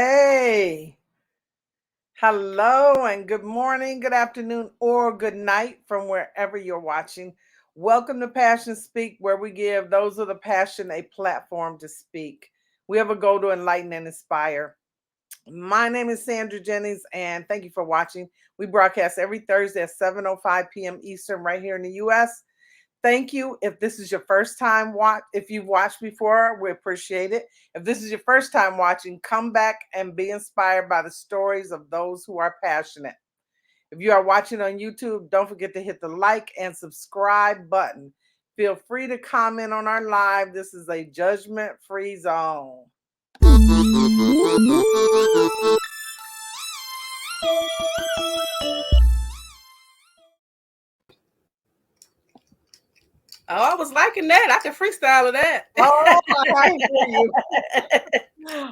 Hey, hello, and good morning, good afternoon, or good night from wherever you're watching. Welcome to Passion Speak, where we give those with a passion a platform to speak. We have a goal to enlighten and inspire. My name is Sandra Jennings, and thank you for watching. We broadcast every Thursday at 7:05 p.m. Eastern, right here in the U.S. Thank you. If this is your first time if you've watched before, we appreciate it. If this is your first time watching, come back and be inspired by the stories of those who are passionate. If you are watching on YouTube, don't forget to hit the like and subscribe button. Feel free to comment on our live. This is a judgment-free zone. Oh, I was liking that. I could freestyle of that. Oh, I hear you.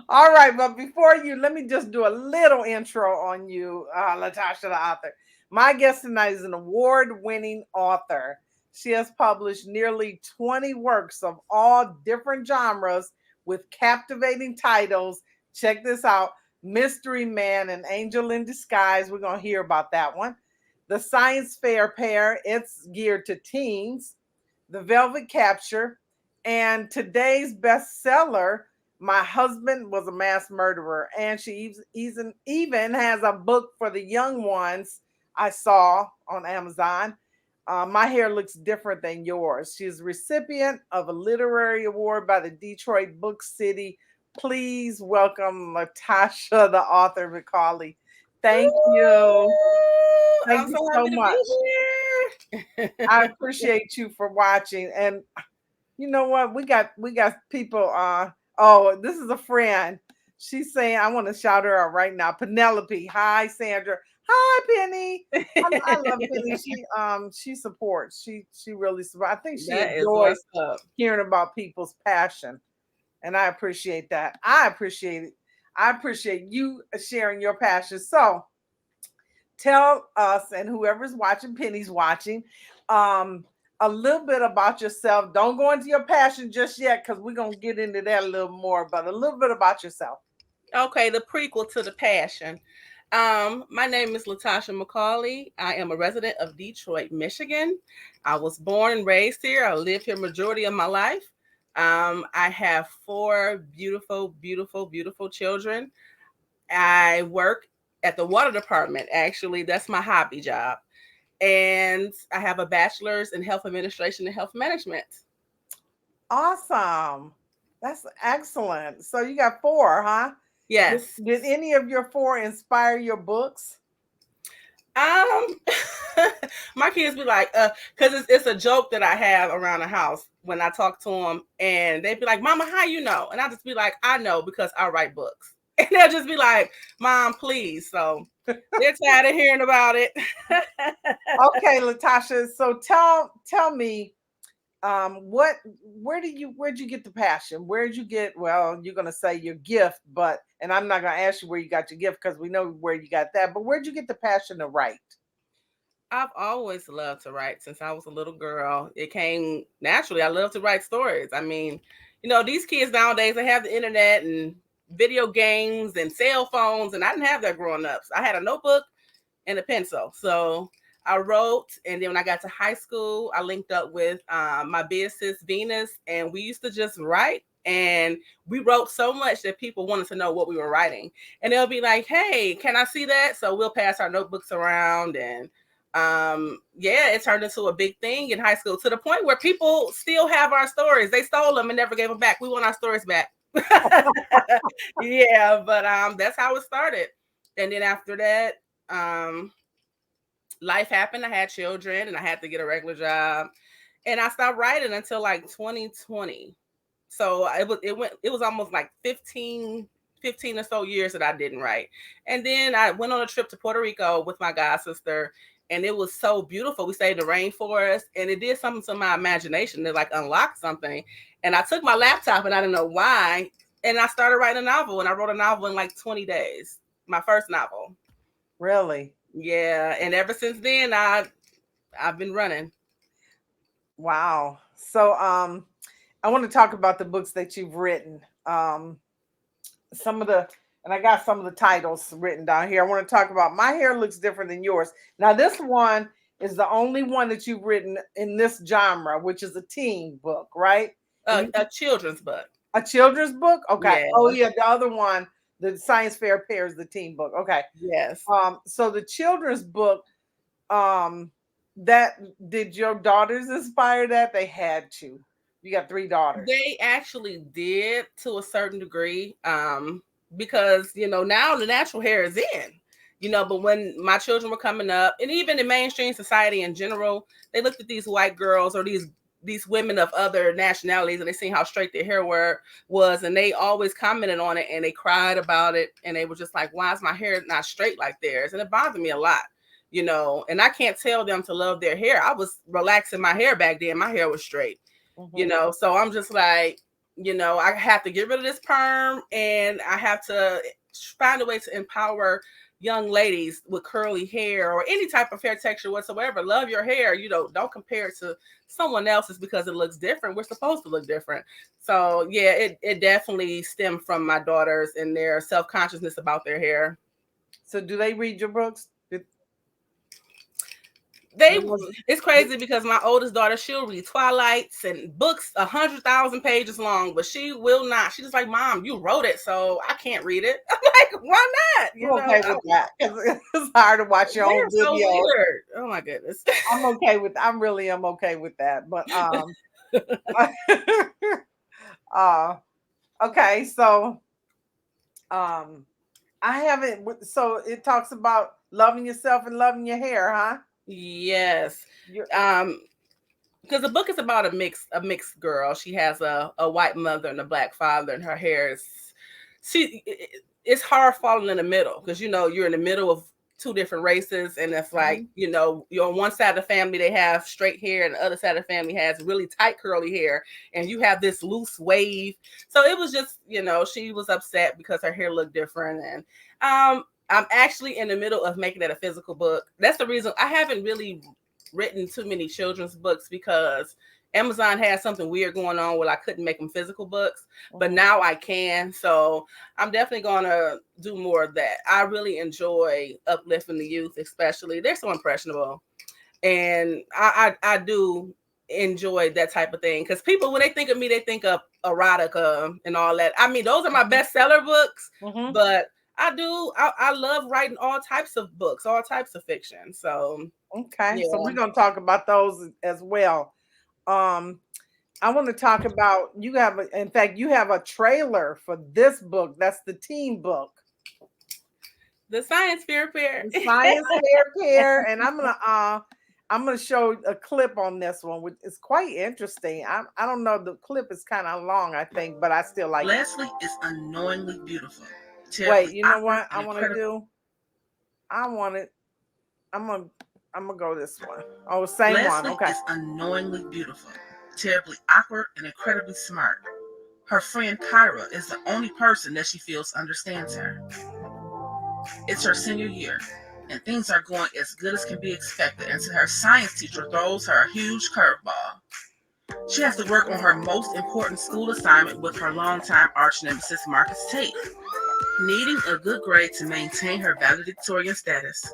All right, but before let me just do a little intro on you, Latasha the author. My guest tonight is an award-winning author. She has published nearly 20 works of all different genres with captivating titles. Check this out: Mystery Man and Angel in Disguise. We're going to hear about that one. The Science Fair Pair, it's geared to teens. The Velvet Capture, and today's bestseller, My Husband Was a Mass Murderer. And she even has a book for the young ones I saw on Amazon. My Hair Looks Different Than Yours. She's a recipient of a literary award by the Detroit Book City. Please welcome Latasha, the author, McCauley. Thank you. Thank I'm you so so happy to much. be here. I appreciate you for watching. And you know what? We got people. Oh, this is a friend. She's saying I want to shout her out right now. Penelope. Hi, Sandra. Hi, Penny. I love Penny. She supports. She really supports. I think she That is enjoys what's up. hearing about people's passion. And I appreciate that. I appreciate it. I appreciate you sharing your passion. So tell us and whoever's watching, Penny's watching, um, a little bit about yourself. Don't go into your passion just yet because we're going to get into that a little more, but a little bit about yourself. Okay, the prequel to The Passion. My name is Latasha McCauley. I am a resident of Detroit, Michigan. I was born and raised here. I lived here majority of my life. I have four beautiful, beautiful, beautiful children. I work at the water department. Actually, that's my hobby job. And I have a bachelor's in health administration and health management. Awesome. That's excellent. So you got four, huh? Yes. Did any of your four inspire your books? Um, my kids be like, because it's a joke that I have around the house when I talk to them, and they be like, "Mama, how you know?" And I just be like, "I know because I write books." And they'll just be like, "Mom, please." So they're tired of hearing about it. Okay, Latasha. So tell me, where'd you get the passion? Where'd you get, well, you're gonna say your gift, but and I'm not gonna ask you where you got your gift because we know where you got that, but where'd you get the passion to write? I've always loved to write since I was a little girl. It came naturally. I love to write stories. I mean, these kids nowadays, they have the internet and video games and cell phones, and I didn't have that growing up. So I had a notebook and a pencil. So I wrote, and then when I got to high school, I linked up with my big sis Venus, and we used to just write. And we wrote so much that people wanted to know what we were writing. And they'll be like, "Hey, can I see that?" So we'll pass our notebooks around, and yeah, it turned into a big thing in high school to the point where people still have our stories. They stole them and never gave them back. We want our stories back. Yeah, but that's how it started. And then after that, um life happened. I had children and I had to get a regular job. And I stopped writing until like 2020. So it was almost like 15 or so years that I didn't write. And then I went on a trip to Puerto Rico with my god sister, and it was so beautiful. We stayed in the rainforest, and it did something to my imagination. It like unlocked something. And I took my laptop, and I didn't know why, and I started writing a novel, and I wrote a novel in like 20 days. My first novel. Really? Yeah, and ever since then I've been running. Wow. So I want to talk about the books that you've written. Some of the and I got some of the titles written down here. I want to talk about My Hair Looks Different Than Yours. Now, this one is the only one that you've written in this genre, which is a teen book, right? A children's book. A children's book? Okay. Yes. Oh, yeah, the other one, the Science Fair Pair, is the teen book. Okay. Yes. So the children's book, that did your daughters inspire that? They had to. You got 3 daughters. They actually did to a certain degree, because now the natural hair is in, but when my children were coming up, and even in mainstream society in general, they looked at these white girls or these women of other nationalities, and they seen how straight their hair was, and they always commented on it, and they cried about it, and they were just like, why is my hair not straight like theirs? And it bothered me a lot. And I can't tell them to love their hair. I was relaxing my hair back then. My hair was straight. So I'm just like, I have to get rid of this perm, and I have to find a way to empower young ladies with curly hair or any type of hair texture whatsoever. Love your hair. Don't compare it to someone else's because it looks different. We're supposed to look different. So yeah, it definitely stemmed from my daughters and their self-consciousness about their hair. So do they read your books? It's crazy because my oldest daughter, she'll read Twilights and books 100,000 pages long, but she will not. She's just like, Mom, you wrote it, so I can't read it. I'm like, why not? You're okay with that? It's hard to watch your own video. So weird. Oh my goodness. I really am okay with that. But okay, so I haven't. So it talks about loving yourself and loving your hair, huh? Yes. Because the book is about a mixed girl. She has a white mother and a black father, and her hair is it's hard falling in the middle because you're in the middle of 2 different races, and it's like you're on one side of the family, they have straight hair, and the other side of the family has really tight curly hair, and you have this loose wave. So it was just she was upset because her hair looked different, and I'm actually in the middle of making that a physical book. That's the reason I haven't really written too many children's books, because Amazon had something weird going on where I couldn't make them physical books, but now I can. So I'm definitely going to do more of that. I really enjoy uplifting the youth, especially. They're so impressionable. And I do enjoy that type of thing, because people, when they think of me, they think of erotica and all that. I mean, those are my bestseller books, but I love writing all types of books, all types of fiction. So okay, so we're gonna talk about those as well. I want to talk about you have a trailer for this book. That's the teen book, The Science Fair Pair. The Science Fair Pair, and I'm gonna show a clip on this one, which is quite interesting. I don't know, the clip is kind of long, I think, but I still like Leslie it. Is unknowingly beautiful. Wait, you know what I want to do? I'm gonna go this one. Oh, same Leslie one. Okay. Is unknowingly beautiful, terribly awkward, and incredibly smart. Her friend Kyra is the only person that she feels understands her. It's her senior year, and things are going as good as can be expected until her science teacher throws her a huge curveball. She has to work on her most important school assignment with her longtime arch nemesis Marcus Tate. Needing a good grade to maintain her valedictorian status,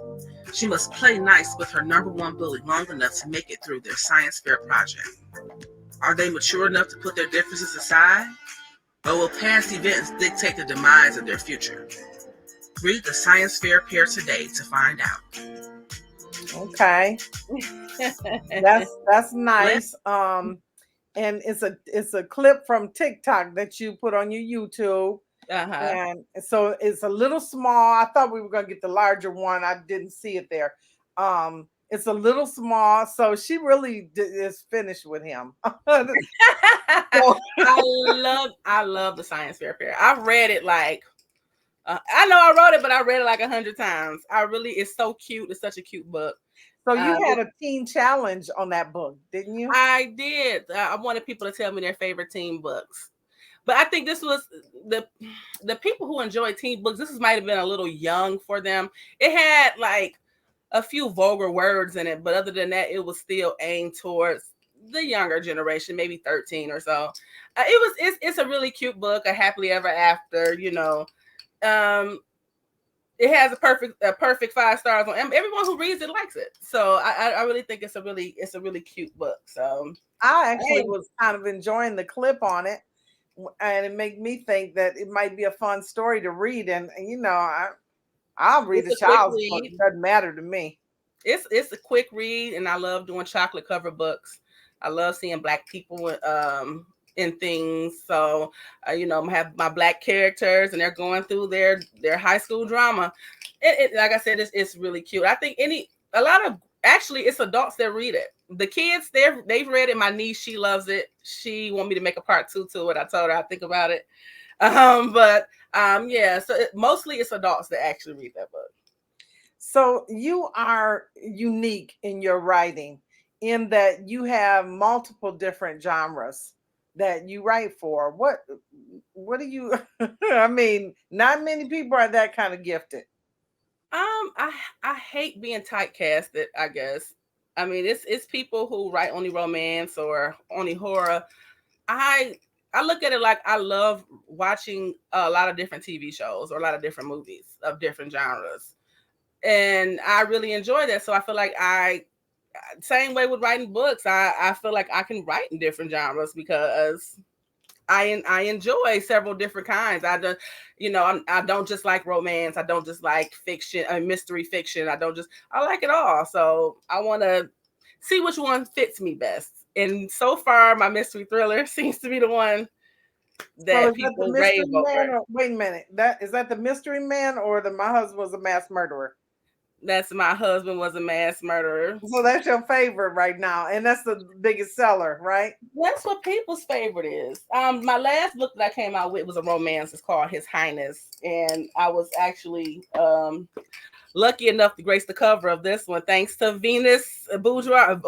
she must play nice with her #1 bully long enough to make it through their science fair project. Are they mature enough to put their differences aside? Or will past events dictate the demise of their future? Read The Science Fair Pair today to find out. Okay. That's nice. And it's a clip from TikTok that you put on your YouTube. And so it's a little small. I thought we were going to get the larger one. I didn't see it there. It's a little small. So she really is finished with him. I love The Science Fair Pair. I read it like, I know I wrote it, but I read it like 100 times. It's so cute. It's such a cute book. So you had a teen challenge on that book, didn't you? I did. I wanted people to tell me their favorite teen books. But I think this was the people who enjoy teen books, this might have been a little young for them. It had like a few vulgar words in it, but other than that, it was still aimed towards the younger generation, maybe 13 or so. It's a really cute book, A Happily Ever After, it has a perfect 5 stars on everyone who reads it likes it. So I really think it's a really cute book. So I actually was kind of enjoying the clip on it, and it made me think that it might be a fun story to read. And you know, I'll read a child's book. It doesn't matter to me. It's a quick read, and I love doing chocolate cover books. I love seeing Black people in things. So you know, I have my Black characters, and they're going through their high school drama. Like I said, it's really cute. I think a lot of actually it's adults that read it. The kids they've read it. My niece, she loves it. She want me to make a part 2 to it. I told her I'd think about it. Yeah. So mostly it's adults that actually read that book. So you are unique in your writing in that you have multiple different genres that you write for. What do you I mean, not many people are that kind of gifted. I hate being typecasted, I guess. I mean, it's people who write only romance or only horror. I look at it like I love watching a lot of different TV shows or a lot of different movies of different genres. And I really enjoy that. So I feel like same way with writing books, I feel like I can write in different genres because I enjoy several different kinds. I don't just like romance. I don't just like fiction, mystery fiction. I like it all. So I want to see which one fits me best. And so far, my mystery thriller seems to be the one that people rave over. Wait a minute, is that the Mystery Man or My Husband Was a Mass Murderer? That's My Husband Was a Mass Murderer. So that's your favorite right now, and that's the biggest seller, right? That's what people's favorite is. My last book that I came out with was a romance. It's called His Highness, and I was actually lucky enough to grace the cover of this one thanks to Venus Boudoir,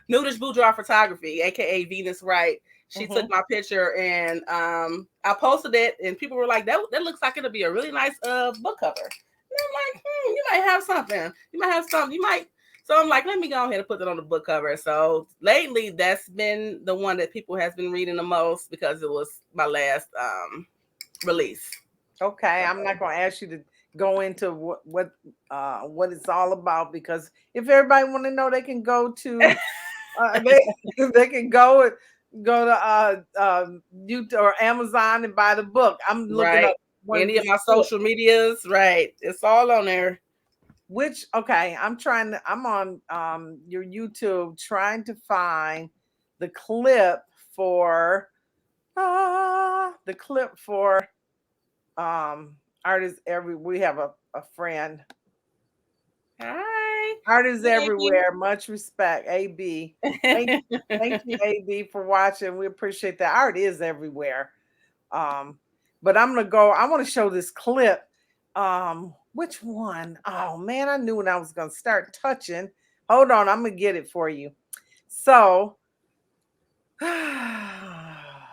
Nudish Boudoir Photography, aka Venus Wright. She took my picture and I posted it, and people were like, "That looks like it'll be a really nice book cover." And I'm like, you might have something. You might have something. You might. So I'm like, let me go ahead and put that on the book cover. So lately, that's been the one that people has been reading the most because it was my last release. Okay, I'm not going to ask you to go into what it's all about, because if everybody want to know, they can go to they can go to YouTube or Amazon and buy the book. I'm looking up any of my social medias, right? It's all on there. I'm on your YouTube trying to find the clip for Artists Everywhere. We have a friend. Hi. Artists Everywhere. Much respect, AB. Thank you, AB, for watching. We appreciate that. Art is everywhere. But I want to show this clip. Which one? Oh man, I knew when I was gonna start touching. Hold on, I'm gonna get it for you. So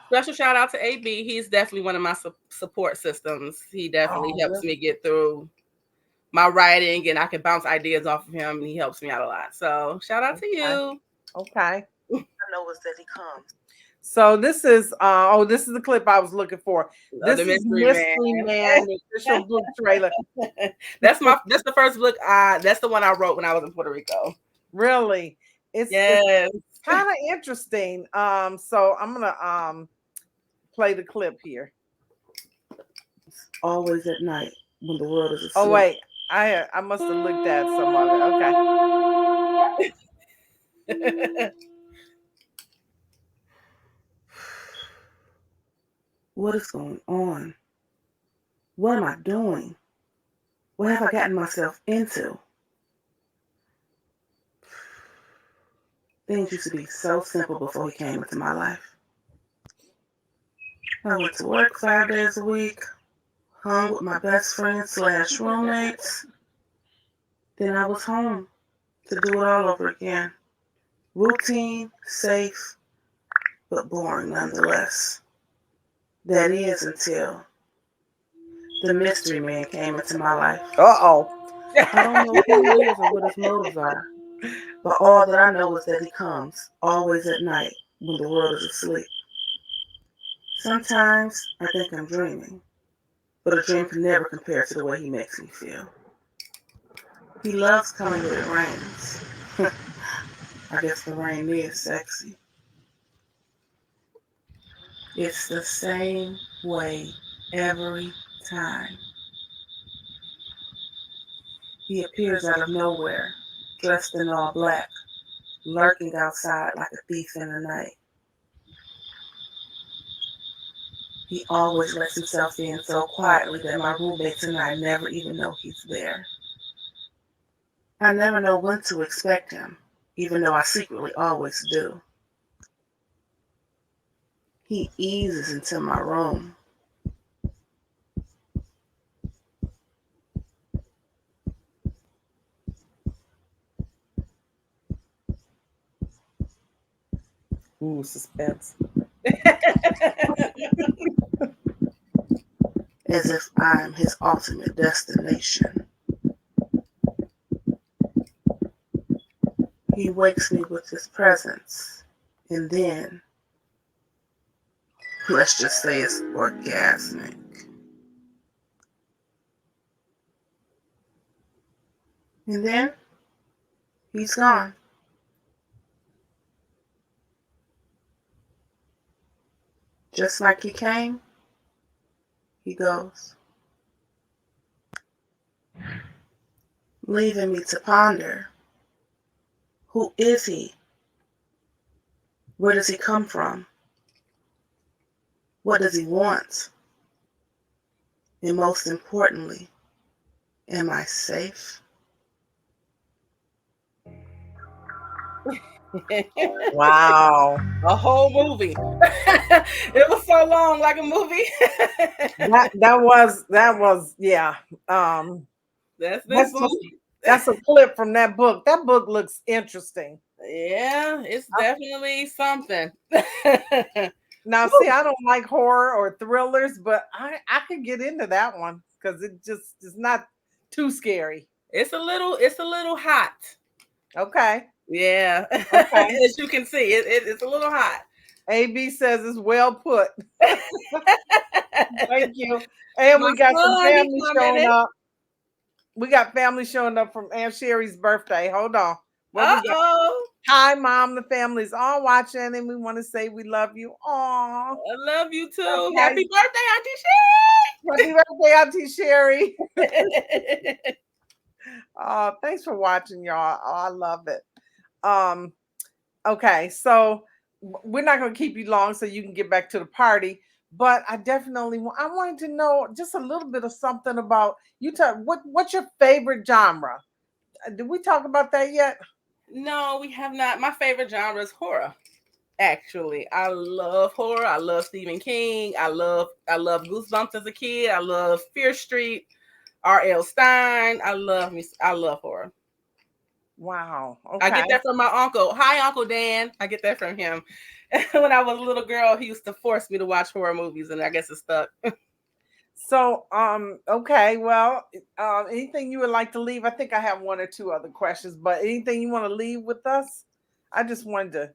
special shout out to AB. He's definitely one of my support systems. He definitely helps me get through my writing, and I can bounce ideas off of him, and he helps me out a lot. So shout out to you. Okay. I know is that he comes. So this is the clip I was looking for. This is Mystery Man, the official book trailer. That's the first book. That's the one I wrote when I was in Puerto Rico. Really? It's kind of interesting. So I'm gonna play the clip here. Always at night when the world is asleep. Oh wait, I must have looked at some of it. Okay. What is going on? What am I doing? What have I gotten myself into? Things used to be so simple before he came into my life. I went to work 5 days a week, hung with my best friends / roommates. Then I was home to do it all over again. Routine, safe, but boring nonetheless. That is until the Mystery Man came into my life. I don't know who he is or what his motives are, but all that I know is that he comes always at night when the world is asleep. Sometimes I think I'm dreaming, but a dream can never compare to the way he makes me feel. He loves coming when it rains. I guess the rain is sexy. It's the same way every time. He appears out of nowhere, dressed in all black, lurking outside like a thief in the night. He always lets himself in so quietly that my roommates and I never even know he's there. I never know when to expect him, even though I secretly always do. He eases into my room. Ooh, suspense. As if I'm his ultimate destination. He wakes me with his presence, and then, let's just say it's orgasmic. And then, he's gone. Just like he came, he goes. Leaving me to ponder. Who is he? Where does he come from? What does he want? And most importantly, am I safe? Wow. A whole movie. It was so long, like a movie. that was yeah. That's a clip from that book. That book looks interesting. Yeah, it's definitely something. Now, see, I don't like horror or thrillers, but I could get into that one because it just is not too scary. It's a little hot. Okay. Yeah. Okay. As you can see, it's a little hot. AB says it's well put. Thank you. And we got some family showing up. We got family showing up from Aunt Sherry's birthday. Hold on. Hi, Mom. The family's all watching, and we want to say we love you. Aw. I love you too. Okay. Happy birthday, Auntie Sherry. Happy birthday, Auntie Sherry. Thanks for watching, y'all. Oh, I love it. Okay, so we're not going to keep you long so you can get back to the party. But I definitely I wanted to know just a little bit of something about you. What's your favorite genre? Did we talk about that yet? No, we have not. My favorite genre is horror. Actually, I love horror. I love Stephen King. I love Goosebumps as a kid. I love Fear Street, R.L. Stein. I love horror. Wow. Okay. I get that from my uncle. Hi, Uncle Dan. I get that from him. When I was a little girl, he used to force me to watch horror movies, and I guess it stuck. So, okay, well, anything you would like to leave? I think I have one or two other questions, but anything you want to leave with us? I just wanted to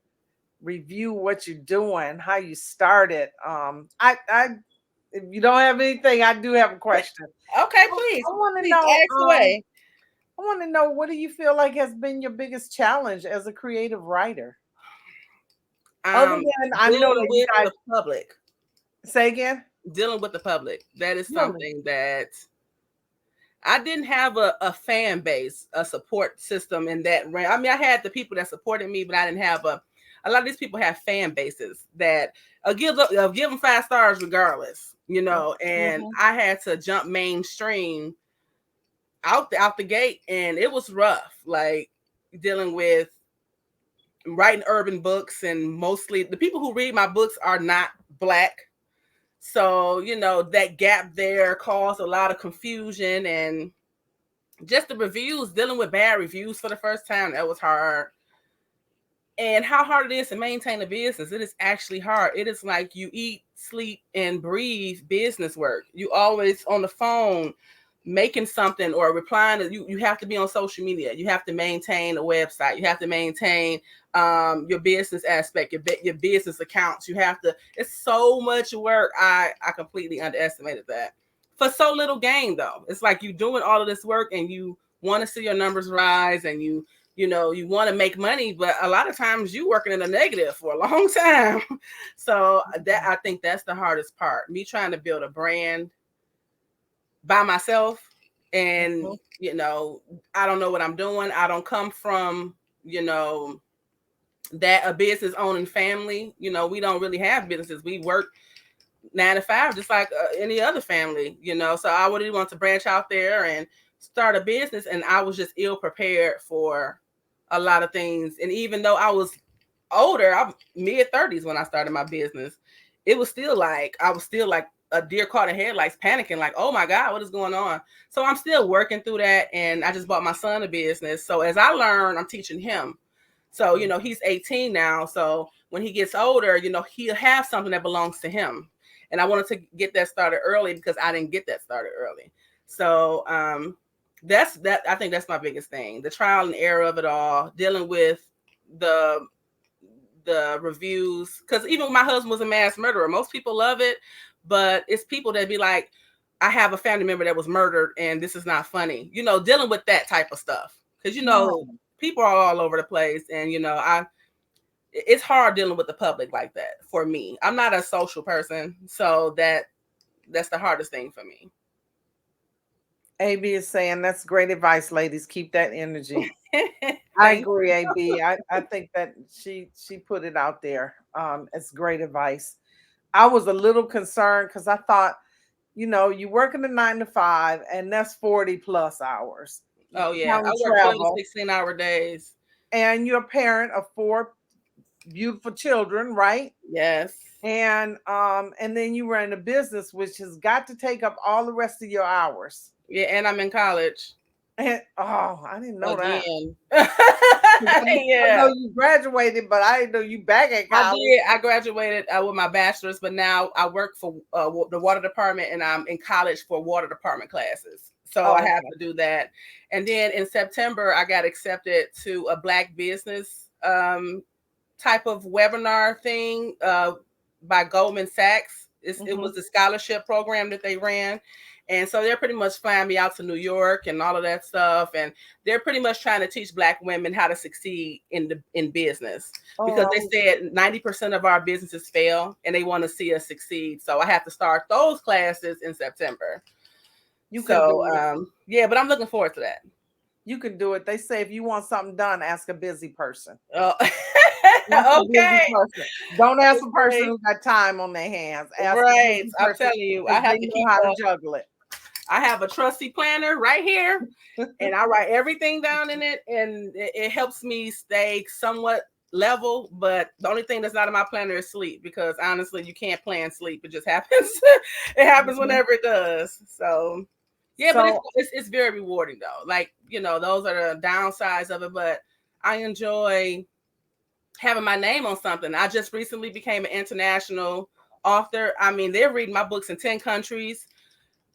review what you're doing, how you started. If you don't have anything, I do have a question. Okay, please. I want to know. Ask away. I want to know, what do you feel like has been your biggest challenge as a creative writer? Other than I know that you guys, the public. Say again. Dealing with the public. That is something that I didn't have a fan base, a support system in that realm. I mean, I had the people that supported me, but I didn't have a lot of these people have fan bases that give them 5 stars regardless, you know, and I had to jump mainstream out the gate, and it was rough, like dealing with writing urban books, and mostly the people who read my books are not Black. So, you know, that gap there caused a lot of confusion, and just the reviews, dealing with bad reviews for the first time, that was hard. And how hard it is to maintain a business. It is actually hard. It is like you eat, sleep, and breathe business work. You always on the phone making something or replying to you. You have to be on social media. You have to maintain a website. You have to maintain your business aspect, your business accounts. You have to, it's so much work. I completely underestimated that. for so little gain though. It's like you doing all of this work and you want to see your numbers rise and you want to make money, but a lot of times you working in a negative for a long time. So that, I think that's the hardest part. Me trying to build a brand by myself and I don't know what I'm doing. I don't come from, that a business owning family. We don't really have businesses. We work 9 to 5 just like any other family, so I wouldn't want to branch out there and start a business, and I was just ill prepared for a lot of things. And even though I was older, I'm mid-30s when I started my business, it was still like I was still like a deer caught in headlights, panicking like, oh my God, what is going on? So I'm still working through that, and I just bought my son a business. So as I learn, I'm teaching him. So he's 18 now, so when he gets older, he'll have something that belongs to him. And I wanted to get that started early because I didn't get that started early. So that's that. I think that's my biggest thing: the trial and error of it all, dealing with the reviews. Because even my husband was a mass murderer. Most people love it, but it's people that be like, I have a family member that was murdered, and this is not funny. Dealing with that type of stuff because people are all over the place, and it's hard dealing with the public like that for me. I'm not a social person, so that's the hardest thing for me. AB is saying that's great advice, ladies. Keep that energy. I agree, AB. I think that she put it out there. It's great advice. I was a little concerned because I thought, you working a 9 to 5, and that's 40 plus hours. Oh yeah, I work 16-hour days. And you're a parent of 4 beautiful children, right? Yes. And then you run a business which has got to take up all the rest of your hours. Yeah, and I'm in college. And I didn't know that. Yeah. I know you graduated, but I didn't know you back at college. I did. I graduated with my bachelor's, but now I work for the water department, and I'm in college for water department classes. So I have to do that. And then in September, I got accepted to a Black business type of webinar thing by Goldman Sachs. It was the scholarship program that they ran. And so they're pretty much flying me out to New York and all of that stuff. And they're pretty much trying to teach Black women how to succeed in business, because they said 90% of our businesses fail and they want to see us succeed. So I have to start those classes in September. Yeah, but I'm looking forward to that. You can do it. They say if you want something done, ask a busy person. Oh. Okay. Don't ask a person who got time on their hands. Ask right. I'm telling you, I have to know how to juggle it. I have a trusty planner right here, and I write everything down in it, and it helps me stay somewhat level. But the only thing that's not in my planner is sleep, because honestly, you can't plan sleep. It just happens. It happens whenever it does. So yeah, but it's very rewarding though. Like, those are the downsides of it, but I enjoy having my name on something. I just recently became an international author. I mean, they're reading my books in 10 countries.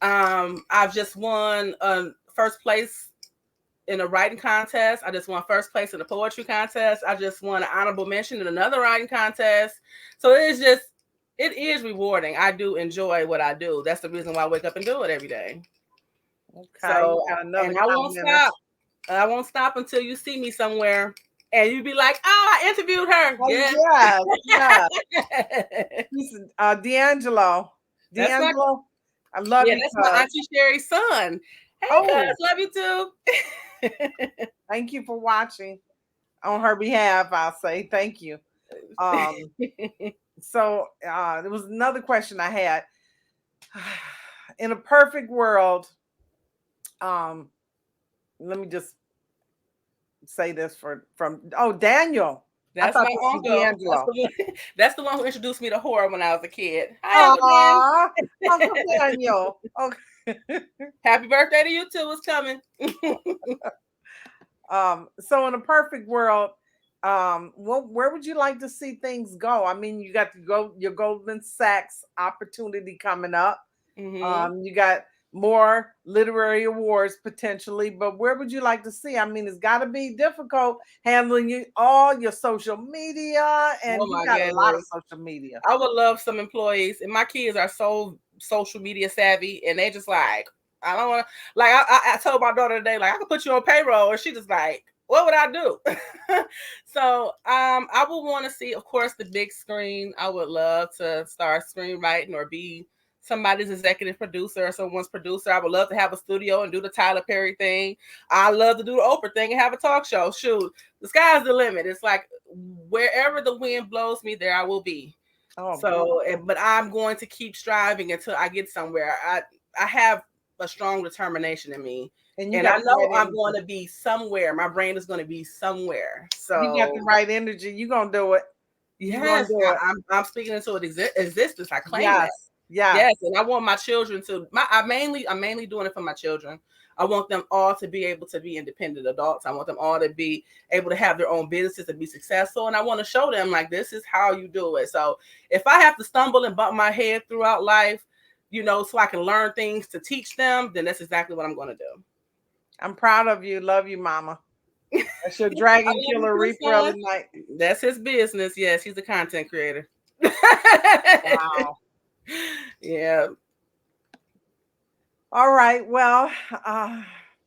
I've just won first place in a writing contest. I just won first place in a poetry contest. I just won an honorable mention in another writing contest. So it is rewarding. I do enjoy what I do. That's the reason why I wake up and do it every day. Okay. So, and I won't stop. I won't stop until you see me somewhere and you be like, "Oh, I interviewed her." Oh, yeah. D'Angelo. D'Angelo. I love you. That's my Auntie Sherry's son. Hey, cuz, love you too. Thank you for watching. On her behalf, I'll say thank you. So there was another question I had. In a perfect world, let me just say this from Daniel. That's my uncle. That's the one who introduced me to horror when I was a kid. Hi, Uncle Daniel. Okay. Happy birthday to you too. It's coming. So in a perfect world, where would you like to see things go? I mean, you got your Goldman Sachs opportunity coming up. You got more literary awards potentially, but where would you like to see? I mean, it's got to be difficult handling all your social media, and Oh you my got a lot of goodness. social media. I would love some employees, and my kids are so social media savvy, and they just like, I don't want to. Like I told my daughter today, like I could put you on payroll, and she just like, what would I do? So I would want to see, of course, the big screen. I would love to start screenwriting or be somebody's executive producer or someone's producer. I would love to have a studio and do the Tyler Perry thing. I love to do the Oprah thing and have a talk show. Shoot, the sky's the limit. It's like wherever the wind blows me, there I will be. Oh, So, but I'm going to keep striving until I get somewhere. I have a strong determination in me, and you and I got the know right I'm energy. going to be somewhere. My brain is going to be somewhere. So You got the right energy. You're gonna do it. yes, do it. I'm speaking into it existence. I claim that. Yes. Yes, and I want my children to. I'm mainly doing it for my children. I want them all to be able to be independent adults. I want them all to be able to have their own businesses and be successful. And I want to show them like this is how you do it. So if I have to stumble and bump my head throughout life, you know, so I can learn things to teach them, then that's exactly what I'm going to do. I'm proud of you. Love you, Mama. That's your dragon killer reefer of the night. That's his business. Yes, he's a content creator. Wow. Yeah. All right. Well,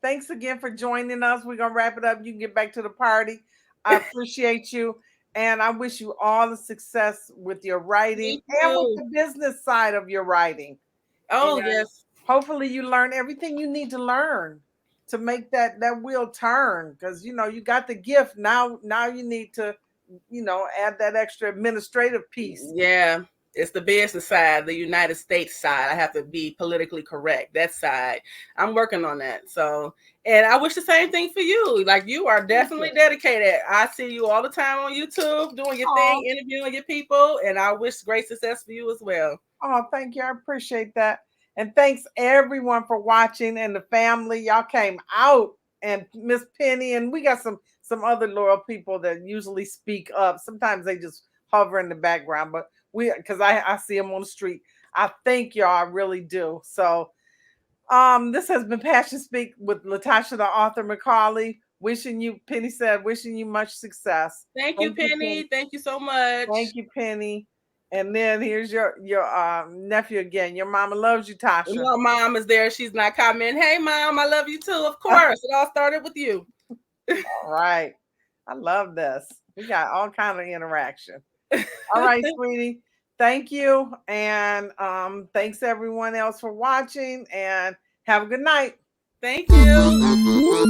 thanks again for joining us. We're going to wrap it up. You can get back to the party. I appreciate you. And I wish you all the success with your writing and with the business side of your writing. Oh, and yes. Hopefully you learn everything you need to learn to make that wheel turn. Because, you know, you got the gift. Now you need to, you know, add that extra administrative piece. Yeah. It's the business side, the United States side. I have to be politically correct. That side. I'm working on that. So, and I wish the same thing for you. Like you are definitely dedicated. I see you all the time on YouTube doing your thing, interviewing your people. And I wish great success for you as well. Oh, thank you. I appreciate that. And thanks everyone for watching and the family. Y'all came out, and Miss Penny, and we got some other loyal people that usually speak up. Sometimes they just hover in the background, but because I see them on the street. I thank y'all, I really do. So this has been Passion Speak with Latasha the author McCauley. Wishing you, Penny said, wishing you much success. Thank you, Penny. Thank you so much. Thank you, Penny. And then here's your nephew again. Your mama loves you, Tasha. Your mom is there. She's not commenting. Hey, Mom, I love you too. Of course. It all started with you. All right. I love this. We got all kind of interaction. All right, sweetie. Thank you. And thanks everyone else for watching, and have a good night. Thank you.